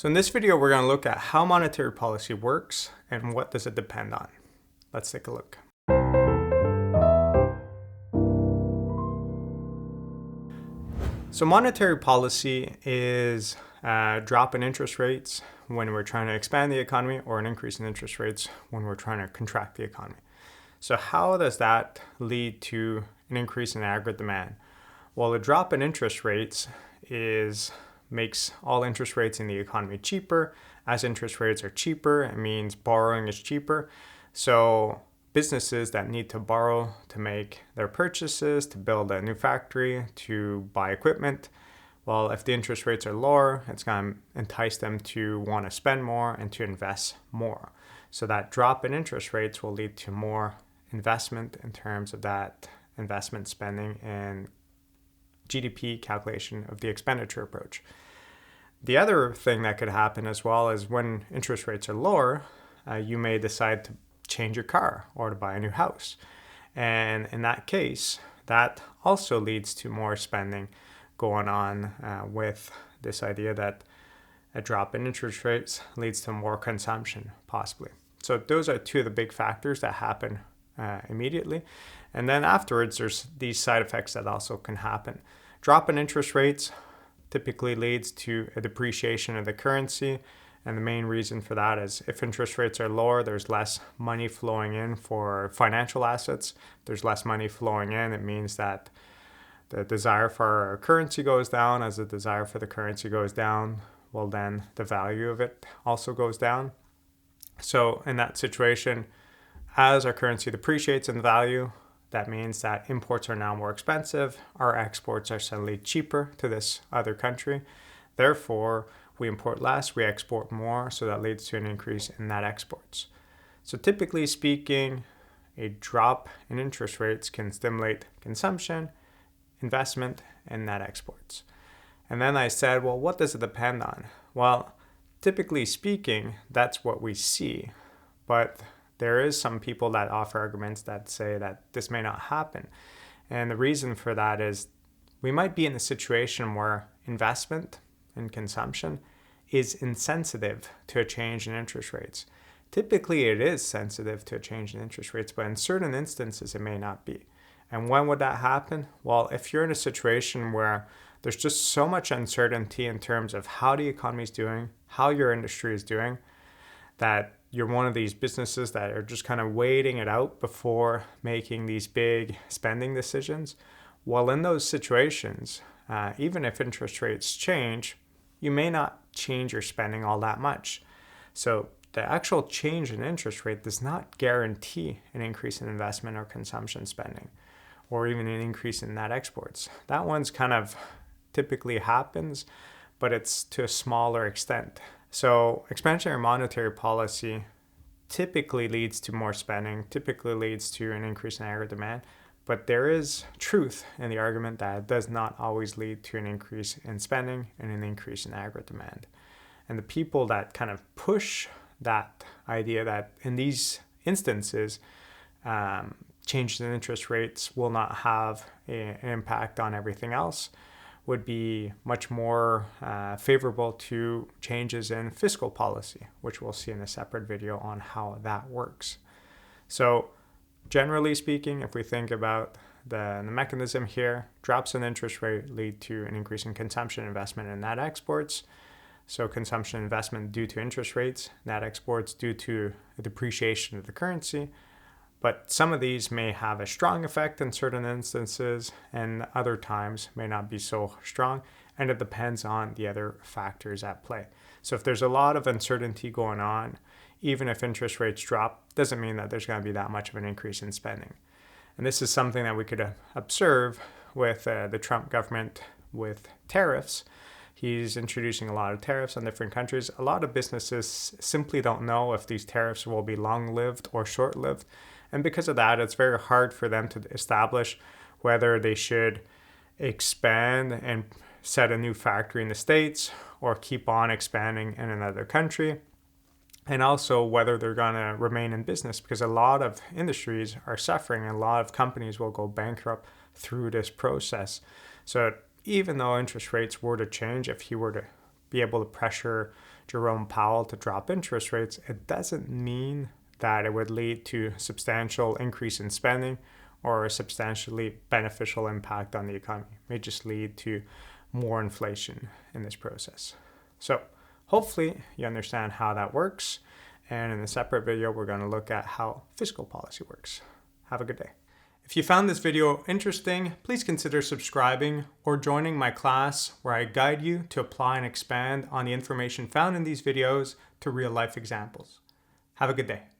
So in this video, we're going to look at how monetary policy works and what does it depend on. Let's take a look. So monetary policy is a drop in interest rates when we're trying to expand the economy, or an increase in interest rates when we're trying to contract the economy. So how does that lead to an increase in aggregate demand? Well, a drop in interest rates makes all interest rates in the economy cheaper. As interest rates are cheaper, it means borrowing is cheaper. So businesses that need to borrow to make their purchases, to build a new factory, to buy equipment, well, if the interest rates are lower, it's going to entice them to want to spend more and to invest more. So that drop in interest rates will lead to more investment in terms of that investment spending and GDP calculation of the expenditure approach. The other thing that could happen as well is when interest rates are lower, you may decide to change your car or to buy a new house. And in that case, that also leads to more spending going on with this idea that a drop in interest rates leads to more consumption, possibly. So those are two of the big factors that happen immediately. And then afterwards, there's these side effects that also can happen. Drop in interest rates typically leads to a depreciation of the currency. And the main reason for that is if interest rates are lower, there's less money flowing in for financial assets. There's less money flowing in. It means that the desire for our currency goes down. As the desire for the currency goes down, well, then the value of it also goes down. So in that situation, as our currency depreciates in value, that means that imports are now more expensive. Our exports are suddenly cheaper to this other country. Therefore, we import less, we export more, so that leads to an increase in net exports. So typically speaking, a drop in interest rates can stimulate consumption, investment, and net exports. And then I said, well, what does it depend on? Well, typically speaking, that's what we see. But there is some people that offer arguments that say that this may not happen. And the reason for that is we might be in a situation where investment and consumption is insensitive to a change in interest rates. Typically, it is sensitive to a change in interest rates, but in certain instances, it may not be. And when would that happen? Well, if you're in a situation where there's just so much uncertainty in terms of how the economy is doing, how your industry is doing, that you're one of these businesses that are just kind of waiting it out before making these big spending decisions. Well, in those situations, even if interest rates change, you may not change your spending all that much. So the actual change in interest rate does not guarantee an increase in investment or consumption spending, or even an increase in net exports. That one's kind of typically happens, but it's to a smaller extent. So expansionary monetary policy typically leads to more spending, typically leads to an increase in aggregate demand, but there is truth in the argument that it does not always lead to an increase in spending and an increase in aggregate demand. And the people that kind of push that idea that in these instances, changes in interest rates will not have an impact on everything else would be much more favorable to changes in fiscal policy, which we'll see in a separate video on how that works. So generally speaking, if we think about the mechanism here, drops in interest rate lead to an increase in consumption, investment, and net exports. So consumption, investment due to interest rates, net exports due to a depreciation of the currency. But some of these may have a strong effect in certain instances, and other times may not be so strong, and it depends on the other factors at play. So if there's a lot of uncertainty going on, even if interest rates drop, doesn't mean that there's going to be that much of an increase in spending. And this is something that we could observe with the Trump government with tariffs. He's introducing a lot of tariffs on different countries. A lot of businesses simply don't know if these tariffs will be long-lived or short-lived. And because of that, it's very hard for them to establish whether they should expand and set a new factory in the States or keep on expanding in another country. And also whether they're going to remain in business, because a lot of industries are suffering and a lot of companies will go bankrupt through this process. So even though interest rates were to change, if he were to be able to pressure Jerome Powell to drop interest rates, it doesn't mean that it would lead to substantial increase in spending or a substantially beneficial impact on the economy. It may just lead to more inflation in this process. So hopefully you understand how that works. And in a separate video, we're going to look at how fiscal policy works. Have a good day. If you found this video interesting, please consider subscribing or joining my class where I guide you to apply and expand on the information found in these videos to real-life examples. Have a good day.